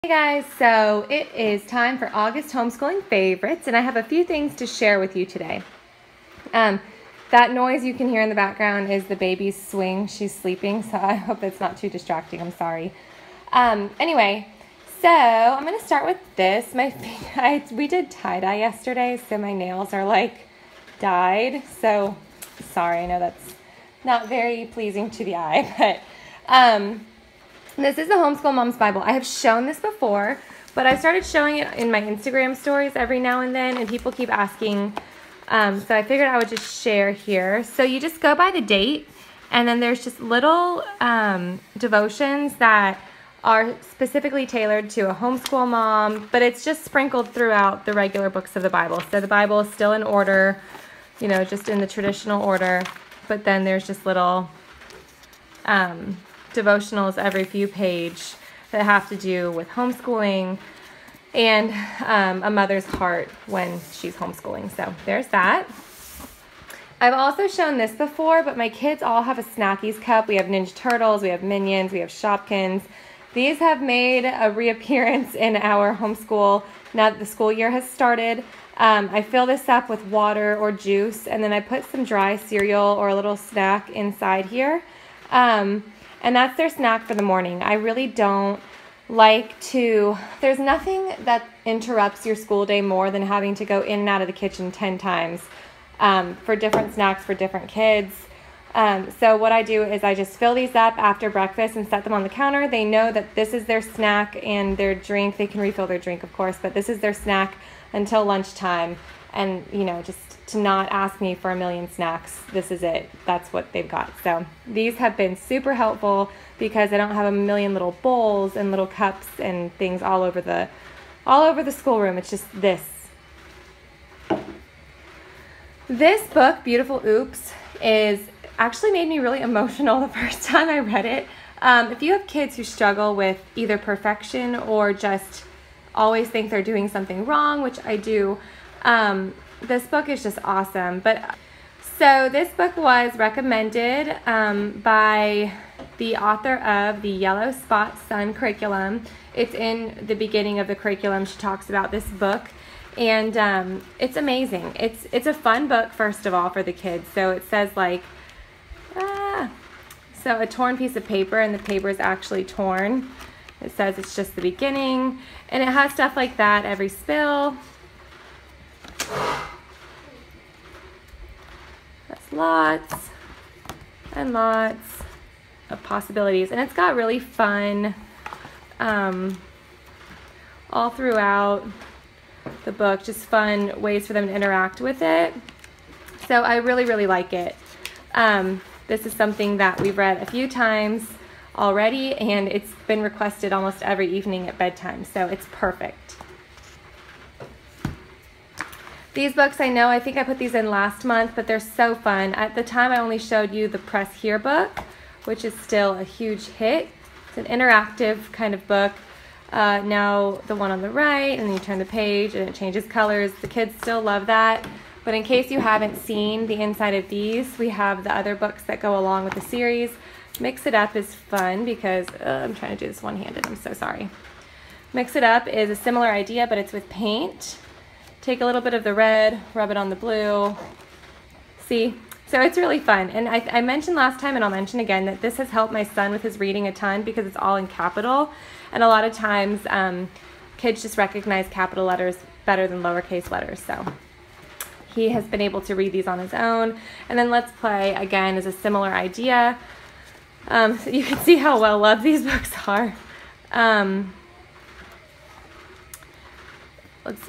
Hey guys, so it is time for August homeschooling favorites, and I have a few things to share with you today. That noise you can hear in the background is the baby's swing. She's sleeping, so I hope it's not too distracting. I'm sorry. Anyway, so I'm going to start with this. We did tie-dye yesterday, so my nails are like dyed. So sorry, I know that's not very pleasing to the eye, but this is the Homeschool Mom's Bible. I have shown this before, but I started showing it in my Instagram stories every now and then, and people keep asking, so I figured I would just share here. So you just go by the date, and then there's just little devotions that are specifically tailored to a homeschool mom, but it's just sprinkled throughout the regular books of the Bible. So the Bible is still in order, you know, just in the traditional order, but then there's just little devotionals every few pages that have to do with homeschooling and a mother's heart when she's homeschooling. So there's that. I've also shown this before, but my kids all have a Snackies Cup. We have Ninja Turtles, we have Minions, we have Shopkins. These have made a reappearance in our homeschool now that the school year has started. I fill this up with water or juice, and then I put some dry cereal or a little snack inside here. And that's their snack for the morning. I really don't like to, there's nothing that interrupts your school day more than having to go in and out of the kitchen 10 times for different snacks for different kids. So what I do is I just fill these up after breakfast and set them on the counter. They know that this is their snack and their drink. They can refill their drink, of course, but this is their snack until lunchtime. And, you know, just to not ask me for a million snacks, this is it. That's what they've got. So these have been super helpful because I don't have a million little bowls and little cups and things all over the schoolroom. It's just this. This book, Beautiful Oops, is actually made me really emotional the first time I read it. If you have kids who struggle with either perfection or just always think they're doing something wrong, which I do, this book is just awesome. So this book was recommended by the author of the Yellow Spot Sun curriculum. It's in the beginning of the curriculum. She talks about this book, and it's amazing. It's a fun book, first of all, for the kids. So it says like, so a torn piece of paper, and the paper is actually torn. It says it's just the beginning, and it has stuff like that, every spill. That's lots and lots of possibilities, and it's got really fun all throughout the book, just fun ways for them to interact with it. So I really like it. This is something that we've read a few times already, and it's been requested almost every evening at bedtime, so it's perfect. These books, I think I put these in last month, but they're so fun. At the time, I only showed you the Press Here book, which is still a huge hit. It's an interactive kind of book. Now the one on the right, and then you turn the page, and it changes colors. The kids still love that. But in case you haven't seen the inside of these, we have the other books that go along with the series. Mix It Up is fun because, I'm trying to do this one-handed, I'm so sorry. Mix It Up is a similar idea, but it's with paint. Take a little bit of the red, rub it on the blue. See? So it's really fun. And I mentioned last time, and I'll mention again, that this has helped my son with his reading a ton because it's all in capital. And a lot of times, kids just recognize capital letters better than lowercase letters. So he has been able to read these on his own. And then Let's Play, again, is a similar idea. So you can see how well loved these books are.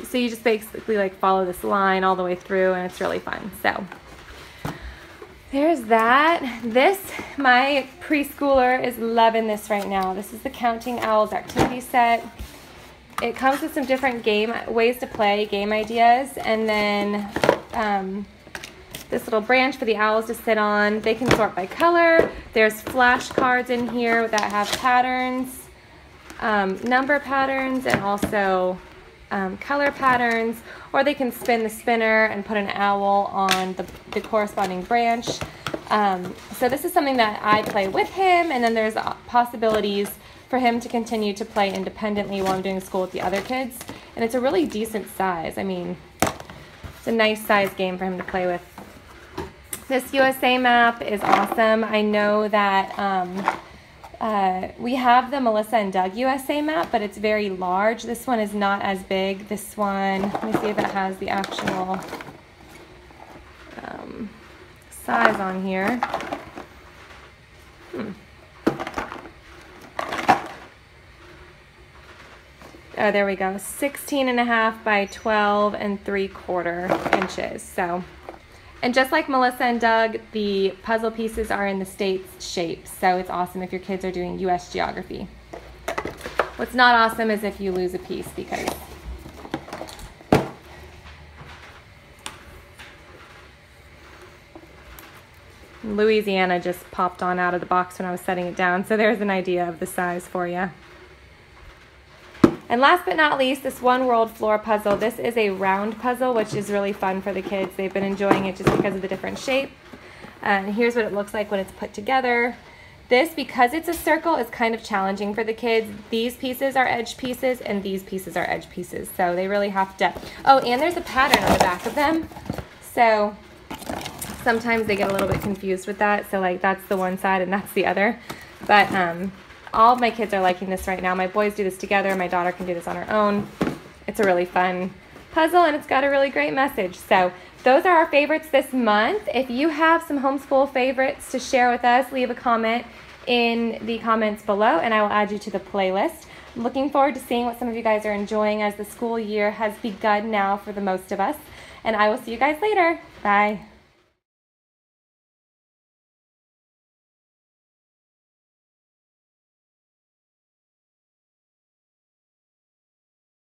So you just basically like follow this line all the way through, and it's really fun. So there's that. My preschooler is loving this right now. This is the Counting Owls activity set. It comes with some different ways to play, game ideas, and then this little branch for the owls to sit on. They can sort by color. There's flashcards in here that have patterns, number patterns, and also color patterns, or they can spin the spinner and put an owl on the corresponding branch. So this is something that I play with him, and then there's possibilities for him to continue to play independently while I'm doing school with the other kids. And it's a really decent size. I mean, it's a nice size game for him to play with. This USA map is awesome. I know that we have the Melissa and Doug USA map, but it's very large. This one is not as big. This one, let me see if it has the actual size on here. Oh, there we go. 16.5 by 12 3/4 inches. So, and just like Melissa and Doug, the puzzle pieces are in the state's shapes. So it's awesome if your kids are doing U.S. geography. What's not awesome is if you lose a piece, because Louisiana just popped on out of the box when I was setting it down. So there's an idea of the size for you. And last but not least, this One World floor puzzle. This is a round puzzle, which is really fun for the kids. They've been enjoying it just because of the different shape. And here's what it looks like when it's put together. This, because it's a circle, is kind of challenging for the kids. These pieces are edge pieces, and these pieces are edge pieces. So they really have to... Oh, and there's a pattern on the back of them. So sometimes they get a little bit confused with that. So like that's the one side and that's the other. But all of my kids are liking this right now. My boys do this together. My daughter can do this on her own. It's a really fun puzzle, and it's got a really great message. So those are our favorites this month. If you have some homeschool favorites to share with us, leave a comment in the comments below, and I will add you to the playlist. I'm looking forward to seeing what some of you guys are enjoying as the school year has begun now for the most of us. And I will see you guys later. Bye.